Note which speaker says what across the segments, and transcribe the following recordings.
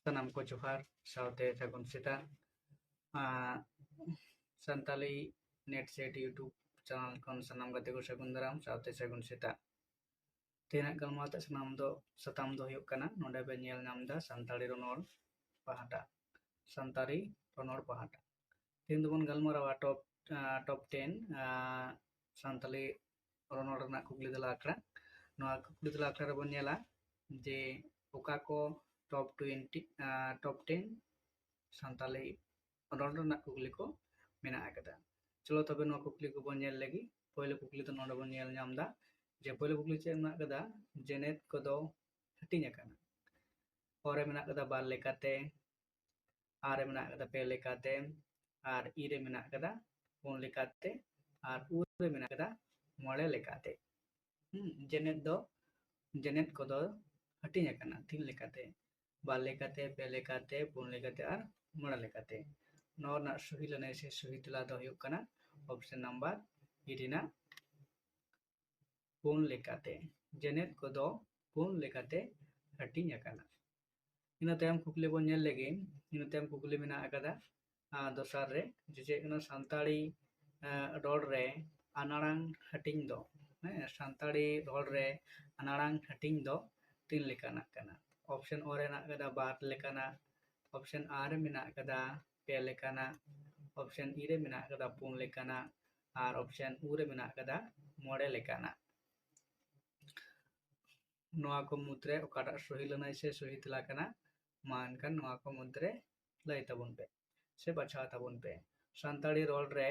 Speaker 1: Sanam ko johar saute sagun sita santali net set YouTube channel kon sanam gate ko sagun daram saute sagun sita ᱛᱮᱦᱮᱧᱟᱜ ᱜᱟᱞᱢᱟᱨᱟᱣ ᱛᱮ ᱥᱟᱱᱟᱢ ᱫᱚ ᱥᱟᱛᱟᱢ ᱫᱚ ᱦᱩᱭᱩᱜ ᱠᱟᱱᱟ ᱱᱚᱰᱮ ᱵᱮᱱ ᱧᱮᱞ ᱧᱟᱢ ᱮᱫᱟ ᱥᱟᱱᱛᱟᱲᱤ ᱨᱚᱱᱚᱲ ᱯᱟᱦᱴᱟ ᱥᱟᱱᱛᱟᱲᱤ ᱨᱚᱱᱚᱲ ᱯᱟᱦᱴᱟ ᱛᱮᱦᱮᱧ ᱫᱚᱵᱚᱱ ᱜᱟᱞᱢᱟᱨᱟᱣᱟ ᱴᱚᱯ 10 ᱥᱟᱱᱛᱟᱲᱤ ᱨᱚᱱᱚᱲ ᱨᱮᱱᱟᱜ ᱠᱩᱠᱞᱤ ᱛᱮᱞᱟ ᱟᱠᱷᱲᱟ ᱱᱚᱣᱟ ᱠᱩᱠᱞᱤ ᱛᱮᱞᱟ ᱟᱠᱷᱲᱟ ᱨᱮᱵᱚᱱ ᱧᱮᱞᱟ ᱡᱮ ᱚᱠᱟ ᱠᱚ ᱴᱚᱯ 10 ᱥᱟᱱᱛᱟᱲᱤ ᱨᱚᱲ ᱨᱮᱱᱟᱜ ᱠᱩᱠᱞᱤ ko ᱢᱮᱱᱟᱜ ᱟᱠᱟᱫᱟ ᱪᱚᱞᱚ ᱛᱚᱵᱮ ᱱᱚᱣᱟ ᱠᱩᱠᱞᱤ ᱠᱚᱵᱚᱱ ᱧᱮᱞ ᱞᱮᱜᱮ ᱯᱳᱭᱞᱳ ᱠᱩᱠᱞᱤ ᱫᱚ ᱱᱚᱰᱮ ᱵᱚᱱ ᱧᱮᱞ ᱧᱟᱢ ᱮᱫᱟ ᱡᱮ ᱯᱳᱭᱞᱳ ᱠᱩᱠᱞᱤ ᱪᱮᱫ ᱢᱮᱱᱟᱜ ᱟᱠᱟᱫᱟ ᱡᱮᱱᱮᱛ ᱠᱚᱫᱚ ᱦᱟᱹᱴᱤᱧ ᱟᱠᱟᱱᱟ ᱚᱨᱮ ᱢᱮᱱᱟᱜ ᱟᱠᱟᱫᱟ ᱵᱟᱨ ᱞᱮᱠᱟᱛᱮ ᱟᱨᱮ ᱢᱮᱱᱟᱜ ᱟᱠᱟᱫᱟ ᱯᱮ ᱞᱮᱠᱟᱛᱮ ᱟᱨ ᱤᱨᱮ ᱢᱮᱱᱟᱜ ᱟᱠᱟᱫᱟ ᱯᱩᱱ ᱞᱮᱠᱟᱛᱮ ᱟᱨ ᱩᱨᱮ ᱢᱮᱱᱟᱜ ᱟᱠᱟᱫᱟ ᱢᱚᱬᱮ ᱞᱮᱠᱟᱛᱮ ᱡᱮᱱᱮᱛ ᱠᱚᱫᱚ ᱦᱟᱹᱴᱤᱧ ᱟᱠᱟᱱᱟ ᱛᱤᱱ ᱞᱮᱠᱟᱛᱮ ᱵᱟᱨ ᱞᱮᱠᱟᱛᱮ ᱯᱮ ᱞᱮᱠᱟᱛᱮ ᱯᱩᱱ ᱞᱮᱠᱟᱛᱮ ᱟᱨ ᱢᱚᱬᱮ ᱞᱮᱠᱟᱛᱮ ᱱᱚᱣᱟ ᱨᱮᱱᱟᱜ ᱥᱚᱦᱤ ᱞᱟᱹᱱᱟᱹᱭ ᱥᱮ ᱥᱚᱦᱤ ᱛᱮᱞᱟ ᱫᱚ ᱦᱩᱭᱩᱜ ᱠᱟᱱᱟ ᱚᱯᱥᱮᱱ ᱱᱟᱢᱵᱟᱨ ᱤ ᱨᱮᱱᱟᱜ ᱯᱩᱱ ᱞᱮᱠᱟᱛᱮ ᱡᱮᱱᱮᱛ ᱠᱚᱫᱚ ᱯᱩᱱ ᱞᱮᱠᱟᱛᱮ ᱦᱟᱹᱴᱤᱧ ᱟᱠᱟᱱᱟ ᱤᱱᱟᱹ ᱛᱟᱭᱚᱢ ᱠᱩᱠᱞᱤ ᱵᱚᱱ ᱧᱮᱞ ᱞᱮᱜᱮ ᱤᱱᱟᱹ ᱛᱟᱭᱚᱢ ᱠᱩᱠᱞᱤ ᱢᱮᱱᱟᱜ ᱟᱠᱟᱫᱟ ᱫᱚᱥᱟᱨ ᱨᱮ ᱡᱮ ᱪᱮᱫ ᱠᱟᱱᱟ ᱥᱟᱱᱛᱟᱲᱤ ᱨᱚᱲ ᱨᱮ ᱟᱱᱟᱲᱟᱝ ᱦᱟᱹᱴᱤᱧ ᱫᱚ ᱥᱟᱱᱛᱟᱲᱤ ᱨᱚᱲ ᱨᱮ ᱟᱱᱟᱲᱟᱝ ᱦᱟᱹᱴᱤᱧ ᱫᱚ ᱛᱤᱱ ᱞᱮᱠᱟᱱᱟᱜ ᱠᱟᱱᱟ ᱚᱯᱥᱮᱱ ᱚ ᱨᱮ ᱢᱮᱱᱟᱜ ᱟᱠᱟᱫᱟ ᱵᱟᱨ ᱞᱮᱠᱟᱱᱟᱜ ᱚᱯᱥᱮᱱ ᱟᱨ ᱨᱮ ᱢᱮᱱᱟᱜ ᱟᱠᱟᱫᱟ ᱯᱮ ᱞᱮᱠᱟᱱᱟᱜ ᱚᱯᱥᱮᱱ ᱤ ᱨᱮ ᱢᱮᱱᱟᱜ ᱟᱠᱟᱫᱟ ᱯᱩᱱ ᱞᱮᱠᱟᱱᱟᱜ ᱟᱨ ᱚᱯᱥᱮᱱ ᱩ ᱨᱮ ᱢᱮᱱᱟᱜ ᱟᱠᱟᱫᱟ ᱢᱚᱬᱮ ᱞᱮᱠᱟᱱᱟᱜ ᱱᱚᱣᱟ ᱠᱚ ᱢᱩᱫᱽᱨᱮ ᱚᱠᱟᱴᱟᱜ ᱥᱚᱦᱤ ᱞᱟᱹᱱᱟᱹᱭ ᱥᱮ ᱥᱚᱦᱤ ᱛᱮᱞᱟ ᱠᱟᱱᱟ ᱢᱟ ᱮᱱᱠᱷᱟᱱ ᱱᱚᱣᱟ ᱠᱚ ᱢᱩᱫᱽᱨᱮ ᱞᱟᱹᱭ ᱛᱟᱵᱚᱱ ᱯᱮ ᱥᱮ ᱵᱟᱪᱷᱟᱣ ᱛᱟᱵᱚᱱ ᱯᱮ ᱥᱟᱱᱛᱟᱲᱤ ᱨᱚᱲ ᱨᱮ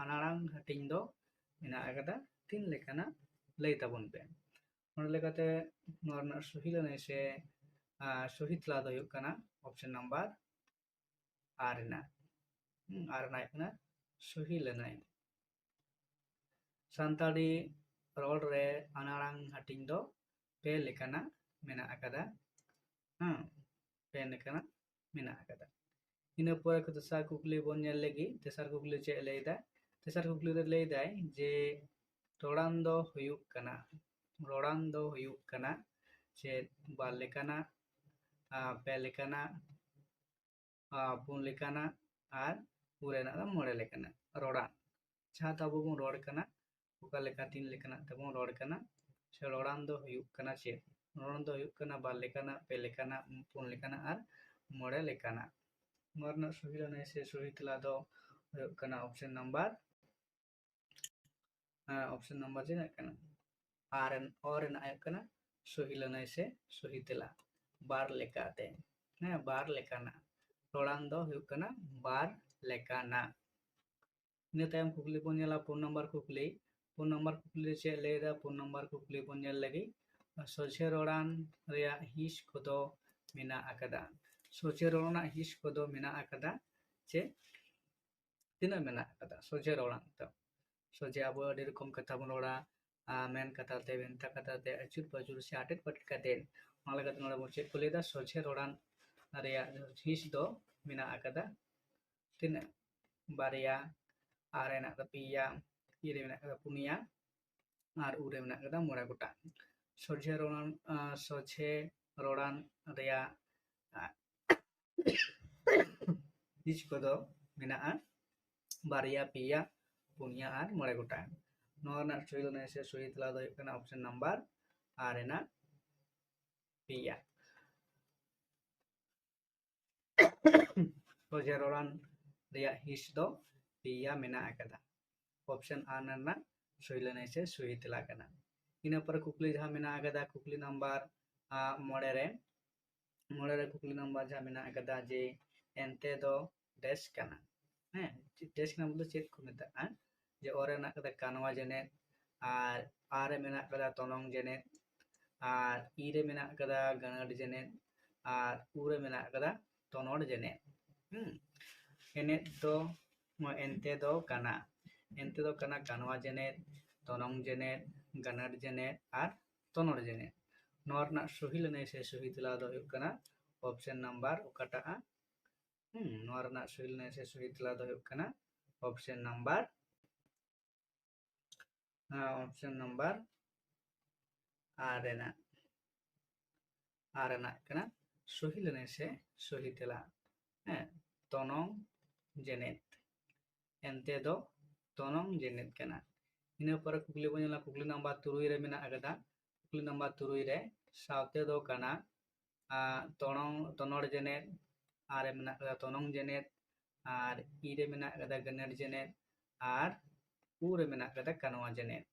Speaker 1: ᱟᱱᱟᱲᱟᱝ ᱦᱟᱹᱴᱤᱧ ᱫᱚ ᱢᱮᱱᱟᱜ ᱟᱠᱟᱫᱟ ᱛᱤᱱ ᱞᱮᱠᱟᱱᱟᱜ ᱞᱟᱹᱭ ᱛᱟᱵᱚᱱ ᱯᱮ ᱚᱱᱟ ᱞᱮᱠᱟᱛᱮ ᱱᱚᱣᱟ ᱨᱮᱱᱟᱜ ᱥᱚᱦᱤ ᱞᱟᱹᱱᱟᱹᱭ ᱥᱮ ᱥᱚᱦᱤ ᱛᱮᱞᱟ ᱫᱚ ᱦᱩᱭᱩᱜ ᱠᱟᱱᱟ ᱚᱯᱥᱮᱱ ᱱᱟᱢᱵᱟᱨ ᱟᱨ ᱨᱮᱱᱟᱜ ᱦᱩᱭᱩᱜ ᱠᱟᱱᱟ ᱥᱚᱦᱤ ᱞᱟᱹᱱᱟᱹᱭ ᱥᱟᱱᱛᱟᱲᱤ ᱨᱚᱲ ᱨᱮ ᱟᱱᱟᱲᱟᱝ ᱦᱟᱹᱴᱤᱧ ᱫᱚ ᱯᱮ ᱞᱮᱠᱟᱱᱟᱜ ᱢᱮᱱᱟᱜ ᱟᱠᱟᱫᱟ ᱯᱮ ᱞᱮᱠᱟᱱᱟᱜ ᱢᱮᱱᱟᱜ ᱟᱠᱟᱫᱟ ᱤᱱᱟᱹ ᱯᱚᱨᱮ ᱫᱚᱥᱟᱨ ᱠᱩᱠᱞᱤ ᱵᱚᱱ ᱧᱮᱞ ᱞᱮᱜᱮ ᱛᱮᱥᱟᱨ ᱠᱩᱠᱞᱤ ᱪᱮᱫ ᱞᱟᱹᱭᱫᱟ ᱛᱮᱥᱟᱨ ᱠᱩᱠᱞᱤ ᱨᱮ ᱞᱟᱹᱭᱫᱟᱭ ᱡᱮ ᱨᱚᱲᱟᱱ ᱫᱚ ᱦᱩᱭᱩᱜ ᱠᱟᱱᱟ ᱪᱮᱫ ᱵᱟᱨ ᱞᱮᱠᱟᱱᱟᱜ ᱯᱮ ᱞᱮᱠᱟᱱᱟᱜ ᱯᱩᱱ ᱞᱮᱠᱟᱱᱟᱜ ᱟᱨ ᱩ ᱨᱮᱱᱟᱜ ᱫᱚ ᱢᱚᱬᱮ ᱞᱮᱠᱟᱱᱟᱜ ᱨᱚᱲᱟᱱ ᱡᱟᱦᱟᱸ ᱫᱚ ᱟᱵᱚ ᱵᱚᱱ ᱨᱚᱲ ᱠᱟᱱᱟ ᱚᱠᱟ ᱞᱮᱠᱟ ᱛᱤᱱ ᱞᱮᱠᱟᱱᱟᱜ ᱛᱮᱵᱚᱱ ᱨᱚᱲ ᱠᱟᱱᱟ ᱥᱮ ᱨᱚᱲᱟᱱ ᱫᱚ ᱦᱩᱭᱩᱜ ᱠᱟᱱᱟ ᱪᱮᱫ ᱨᱚᱲᱟᱱ ᱫᱚ ᱦᱩᱭᱩᱜ ᱠᱟᱱᱟ ᱵᱟᱨ ᱞᱮᱠᱟᱱᱟᱜ ᱯᱮ ᱞᱮᱠᱟᱱᱟᱜ ᱯᱩᱱ ᱞᱮᱠᱟᱱᱟᱜ ᱟᱨ ᱢᱚᱬᱮ ᱞᱮᱠᱟᱱᱟᱜ ᱱᱚᱣᱟ ᱨᱮᱱᱟᱜ ᱥᱚᱦᱤ ᱞᱟᱹᱱᱟᱹᱭ ᱥᱮ ᱥᱚᱦᱤ ᱛᱮᱞᱟ ᱫᱚ ᱦᱩᱭᱩᱜ ᱠᱟᱱᱟ ᱚᱯᱥᱮᱱ ᱱᱟᱢᱵᱟᱨ ᱛᱤᱱᱟᱹᱜ ᱠᱟᱱᱟ ᱚ ᱨᱮᱱᱟᱜ ᱦᱩᱭᱩᱜ ᱠᱟᱱᱟ ᱥᱚᱦᱤ ᱞᱟᱹᱱᱟᱹᱭ ᱥᱮ ᱥᱚᱦᱤ ᱛᱮᱞᱟ ᱵᱟᱨ ᱞᱮᱠᱟᱛᱮ ᱵᱟᱨ ᱞᱮᱠᱟᱱᱟᱜ ᱨᱚᱲᱟᱱ ᱫᱚ ᱦᱩᱭᱩᱜ ᱠᱟᱱᱟ ᱵᱟᱨ ᱞᱮᱠᱟᱱᱟᱜ ᱤᱱᱟᱹ ᱛᱟᱭᱚᱢ ᱠᱩᱠᱞᱤ ᱵᱚᱱ ᱧᱮᱞᱟ ᱯᱩᱱ ᱱᱟᱢᱵᱟᱨ ᱠᱩᱠᱞᱤ ᱪᱮᱫ ᱞᱟᱹᱭᱫᱟ ᱯᱩᱱ ᱱᱟᱢᱵᱟᱨ ᱠᱩᱠᱞᱤ ᱵᱚᱱ ᱧᱮᱞ ᱞᱮᱜᱮ ᱥᱚᱡᱷᱮ ᱨᱚᱲᱟᱱ ᱨᱮᱭᱟᱜ ᱦᱤᱸᱥ ᱠᱚᱫᱚ ᱢᱮᱱᱟᱜ ᱟᱠᱟᱫᱟ ᱥᱚᱡᱷᱮ ᱨᱚᱲ ᱨᱮᱱᱟᱜ ᱦᱤᱸᱥ ᱠᱚᱫᱚ ᱢᱮᱱᱟᱜ ᱟᱠᱟᱫᱟ ᱪᱮ ᱛᱤᱱᱟᱹᱜ ᱢᱮᱱᱟᱜ ᱟᱠᱟᱫᱟ ᱥᱚᱡᱷᱮ ᱨᱚᱲᱟᱱ ᱫᱚ ᱥᱚᱡᱷᱮ ᱟᱵᱚ ᱟᱹᱰᱤ ᱨᱚᱠᱚᱢ ᱠᱟᱛᱷᱟ ᱵᱚᱱ ᱨᱚᱲᱟ ᱢᱮᱱ ᱠᱟᱛᱷᱟ ᱛᱮ ᱵᱷᱮᱱᱛᱟ ᱠᱟᱛᱷᱟ ᱛᱮ ᱟᱹᱪᱩᱨ ᱯᱟᱹᱪᱩᱨ ᱥᱮ ᱟᱴᱮᱫ ᱯᱟᱴᱮᱫ ᱠᱟᱛᱮ ᱚᱱᱟ ᱞᱮᱠᱟᱛᱮ ᱱᱚᱰᱮ ᱵᱚᱱ ᱪᱮᱫ ᱠᱚ ᱞᱟᱹᱭᱫᱟ ᱥᱚᱡᱷᱮ ᱨᱚᱲᱟᱱ ᱨᱮᱭᱟᱜ ᱦᱤᱸᱥ ᱫᱚ ᱢᱮᱱᱟᱜ ᱟᱠᱟᱫᱟ ᱛᱤᱱᱟᱹᱜ ᱵᱟᱨᱭᱟ ᱟᱨ ᱢᱮᱱᱟᱜ ᱟᱠᱟᱫᱟ ᱯᱮᱭᱟ ᱤ ᱨᱮ ᱢᱮᱱᱟᱜ ᱟᱠᱟᱫᱟ ᱯᱩᱱᱭᱟ ᱟᱨ ᱩ ᱨᱮ ᱢᱮᱱᱟᱜ ᱟᱠᱟᱫᱟ ᱢᱚᱬᱮ ᱜᱚᱴᱟᱝ ᱥᱚᱡᱷᱮ ᱨᱚᱲᱟᱱ ᱨᱮᱭᱟᱜ ᱦᱤᱸᱥ ᱠᱚᱫᱚ ᱢᱮᱱᱟᱜᱼᱟ ᱵᱟᱨᱭᱟ ᱯᱮᱭᱟ ᱯᱩᱱᱭᱟ ᱟᱨ ᱢᱚᱬᱮ ᱜᱚᱴᱟᱝ ᱱᱚᱣᱟ ᱨᱮᱱᱟᱜ ᱥᱚᱦᱤ ᱞᱟᱹᱱᱟᱹᱭ ᱥᱮ ᱥᱚᱦᱤ ᱛᱮᱞᱟ ᱫᱚ ᱦᱩᱭᱩᱜ ᱠᱟᱱᱟ ᱚᱯᱥᱮᱱ ᱱᱟᱢᱵᱟᱨ ᱟᱨ ᱨᱮᱱᱟᱜ ᱯᱮᱭᱟ ᱥᱚᱡᱷᱮ ᱨᱚᱲᱟᱱ ᱨᱮᱭᱟᱜ ᱦᱤᱸᱥ ᱫᱚ ᱯᱮᱭᱟ ᱢᱮᱱᱟᱜ ᱟᱠᱟᱫᱟ ᱚᱯᱥᱮᱱ ᱟᱨ ᱨᱮᱱᱟᱜ ᱥᱚᱦᱤ ᱞᱟᱹᱱᱟᱹᱭ ᱥᱮ ᱥᱚᱦᱤ ᱛᱮᱞᱟ ᱠᱟᱱᱟ ᱤᱱᱟᱹ ᱯᱚᱨᱮ ᱠᱩᱠᱞᱤ ᱡᱟᱦᱟᱸ ᱢᱮᱱᱟᱜ ᱟᱠᱟᱫᱟ ᱠᱩᱠᱞᱤ ᱱᱟᱢᱵᱟᱨ ᱢᱚᱬᱮ ᱨᱮ ᱠᱩᱠᱞᱤ ᱱᱟᱢᱵᱟᱨ ᱡᱟᱦᱟᱸ ᱢᱮᱱᱟᱜ ᱟᱠᱟᱫᱟ ᱡᱮ ᱮᱱᱛᱮ ᱫᱚ ᱰᱮᱥ ᱠᱟᱱᱟ ᱰᱮᱥ ᱠᱟᱱᱟ ᱵᱚᱞᱛᱮ ᱪᱮᱫ ᱠᱚ ᱢᱮᱛᱟᱜᱼᱟ ᱡᱮ ᱚ ᱨᱮ ᱢᱮᱱᱟᱜ ᱟᱠᱟᱫᱟ ᱠᱟᱱᱣᱟ ᱡᱮᱱᱮᱛ ᱟᱨ ᱟ ᱨᱮ ᱢᱮᱱᱟᱜ ᱟᱠᱟᱫᱟ ᱛᱚᱱᱚᱝ ᱡᱮᱱᱮᱛ ᱟᱨ ᱤ ᱨᱮ ᱢᱮᱱᱟᱜ ᱟᱠᱟᱫᱟ ᱜᱟᱹᱱᱟᱹᱨ ᱡᱮᱱᱮᱛ ᱟᱨ ᱩ ᱨᱮ ᱢᱮᱱᱟᱜ ᱟᱠᱟᱫᱟ ᱛᱚᱱᱚᱲ ᱡᱮᱱᱮᱛ ᱮᱱᱛᱮ ᱫᱚ ᱠᱟᱱᱟ ᱠᱟᱱᱣᱟ ᱡᱮᱱᱮᱛ ᱛᱚᱱᱚᱝ ᱡᱮᱱᱮᱛ ᱜᱟᱹᱱᱟᱹᱨ ᱡᱮᱱᱮᱛ ᱟᱨ ᱛᱚᱱᱚᱲ ᱡᱮᱱᱮᱛ ᱱᱚᱣᱟ ᱨᱮᱱᱟᱜ ᱥᱚᱦᱤ ᱞᱟᱹᱱᱟᱹᱭ ᱥᱮ ᱥᱚᱦᱤ ᱛᱮᱞᱟ ᱫᱚ ᱦᱩᱭᱩᱜ ᱠᱟᱱᱟ ᱚᱯᱥᱮᱱ ᱱᱟᱢᱵᱟᱨ ᱚᱠᱟᱴᱟᱜ ᱱᱚᱣᱟ ᱨᱮᱱᱟᱜ ᱥᱚᱦᱤ ᱞᱟᱹᱱᱟᱹᱭ ᱥᱮ ᱥᱚᱦᱤ ᱛᱮᱞᱟ ᱫᱚ ᱦᱩᱭᱩᱜ ᱠᱟᱱᱟ ᱚᱯᱥᱮᱱ ᱱᱟᱢᱵᱟᱨ ᱟᱨ ᱨᱮᱱᱟᱜ ᱠᱟᱱᱟ सही लनाय से सही तेला तनong जेनेत एनते दो तनong जेनेत कना ina pore kukli bo nyala kukli nambah 3 re mena agada kukli nambah 3 re saute do kana tonor jenet are mena agada tonong jenet ar ire mena agada ganer jenet ar ure mena agada kanwa jenet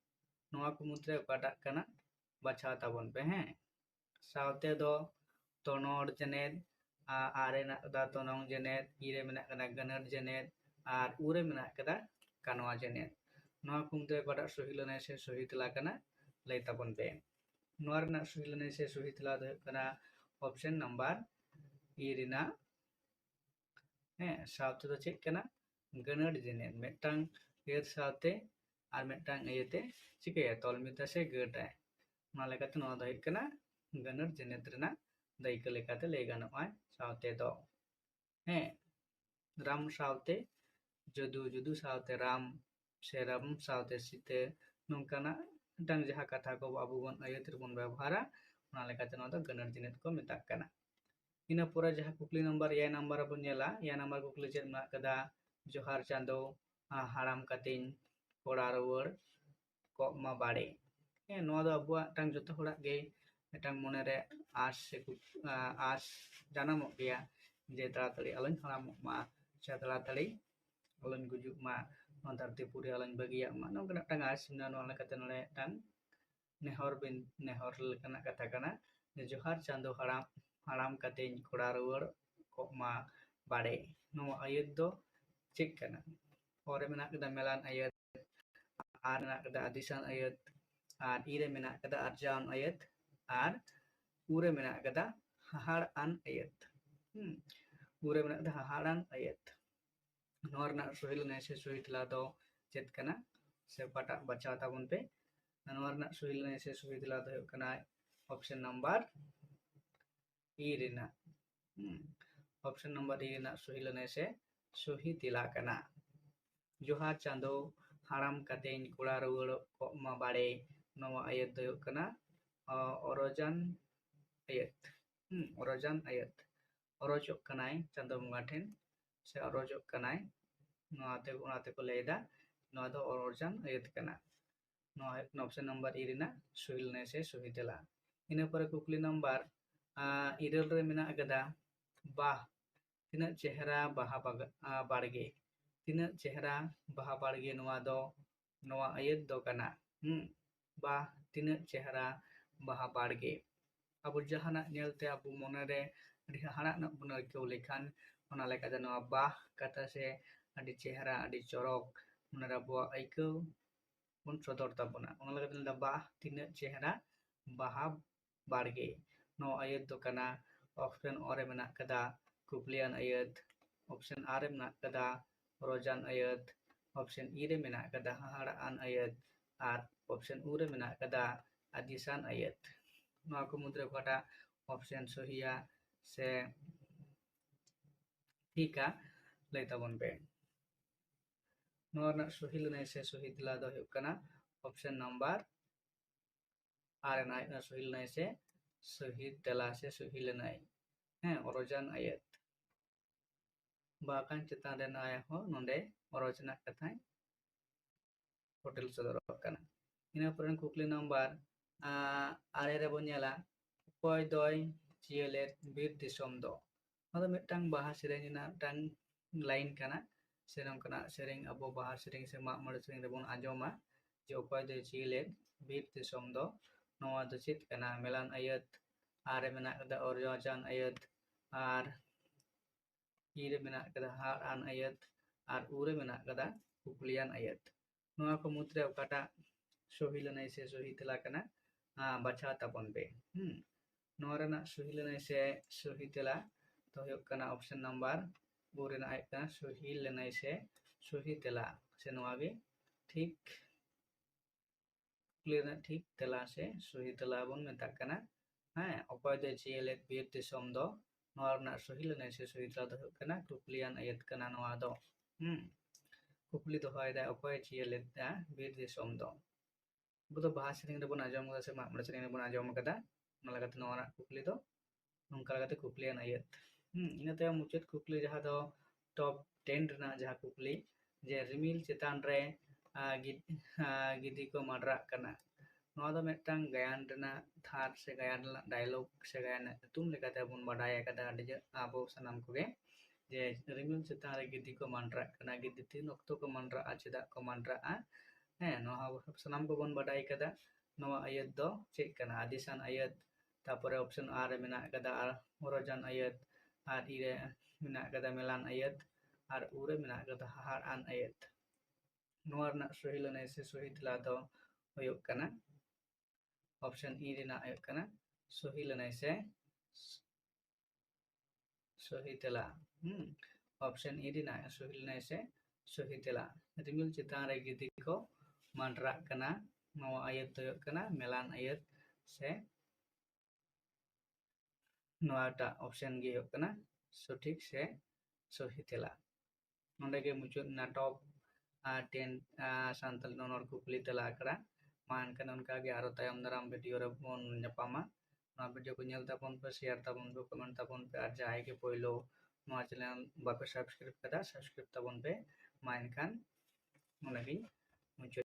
Speaker 1: noa ko mudre okata kana bachaw tabon pe saute do tonor jenet are na agada tonong jenet ire mena agada ganer jenet ar ure mena agada kanwa jenet noa ko mudre okata sohi lanai se sohi tela kana lay tabon pe noa rena sohi lanai se sohi tela do kana option number e rena saute do cek kana ganer jenet metang yer saute ar metang ayete cikaya tol mita se gata ona lekate noa do hit kana ganer jenet rena daika lekate lay ganoa saute do ram saute judu judu saute ram seram saute site nongkana dang jaha kata ko abu bon ayat bon ব্যবহারা ona lekate noa do ganer jenet ko metak kana ina pura jaha kukli number ya number bon nyela ya number kukli chet menak kada johar chando haram katin kora ruwar kok ma bade noa do abuak tang joto horak ge metang monere as janamok gea je taratari alon haramok ma se taratari alon gujuk ma non tarti puri alon bagiak ma no kena tang as na no lekate nole tang nehor kana kata kana johar chando haram katin kora ruwar kok ma bade no ayat do cek kana ore menak kada melan ayat ar menak kada adisan ayat ar ire menak kada arjan ayat ar ure menak kada hahar an ayat ure menak kada haharan ayat nor nak sohil ne se sohil tela do chet kana se pata baca tabon pe nor nak sohil ne se sohil tela do kana option number e rena option number e rena sohil ne se sohi tela kana johar chando haram katen kura ruwar kok ma bade noa ayat do kana orojan ayat orojan ayat orojok kanai chando mungaten se orojok kanai noa te ko leda noa do orojan ayat kana noa option number e rena sohil ne se sohi tela ina pore kukli number irel re menak agada bah tina chehra baha barge tina chehra baha barge noa ayat do kana bah tina chehra baha barge abu jahanak nyelte abu monere adi hanak nak benar kau lekan ona lekate noa bah kata se adi chehra adi corok monera buat aikau pun sodor tabona ona lekate nda bah tina chehra baha barge no ayat do kana option ore menak kada kuplian ayat option are menak kada rojan ayat option ire menak kada haharaan ayat at option ure menak kada adisan ayat no aku mudra kata option sohia se thika lay tabon pe no nak sohil ne se sohi tela do huyuk kana option number are nai na sohil ne se sohi tela se sohi lenai orojan ayat bahkan cetan dan ayah ho nonde orojana kathai hotel sodorok kana ina poren kukli number are re bon nyela koy doy cielet bir disom do ada metang bahas sereng ina tang lain kana serong kana sereng abo bahas sereng se mak mor sereng rebon ajoma je koy doy cielet bir disom do noa do chit kana melan ayat are menak kada orjojan ayat ar ire menak kada har an ayat ar ure menak kada kuklian ayat noa ko mudre okata sohi lanai se sohi tela kana baca tabon pe noa rena sohi lanai se sohi tela to huyuk kana option number ure na ayat kana sohi lanai se sohi tela se noa ge ठीक clear na ठीक tela se sohi tela bon metak kana okoy de cielet bir disom do noa rena sohi lanai se sohi tela do huyuk kana kuklian ayat kana noa do kukli do hoy da okoy cielet da bir disom do buto bahas sering rebon ajom kada se mak sering rebon ajom kada nalagate noa kukli do nongka kate kuplian ayat ina tayom mucet kukli jaha do top 10 rena jaha kukli je rimil chetan re gidi ko madrak kana नवा दो मिट्टांग गायन रना थार से गायन dialogue से गायन तुम लेकाते बुन बडाया kada adija abo sanam koge je rimil chetan re gidi ko mantra kana gidi tin okto ko mantra a cheda ko mantra a no sanam ko bon badai kada नवा ayat do cek kana adisan ayat tapore option a re mena kada orojan ayat ar ire mena kada melan ayat ar ure mena kada har an ayat नवा रना सही लने से सही tela do होयok kana option ई रेना आयोग कना सही लनाय से सही तेला ऑप्शन ई रेना सही लनाय से सही तेला रिमिल चितान रे गिदी को mantra कना नवा आयत तो कना मेलान आयत से नवाटा ऑप्शन गे कना सठिक से सही तेला नोंडे गे मुचुद नाटक 10 santal nonor kukli tela akra मान kan उनका के आरो तयम दाराम वीडियो रे बोन nyapama नवा वीडियो को nyel tabon पे शेयर tabon पे कमेंट tabon पे ar jahay ke poilo नवा चैनल बाको सब्सक्राइब kada subscribe tabon पे मान kan nonagi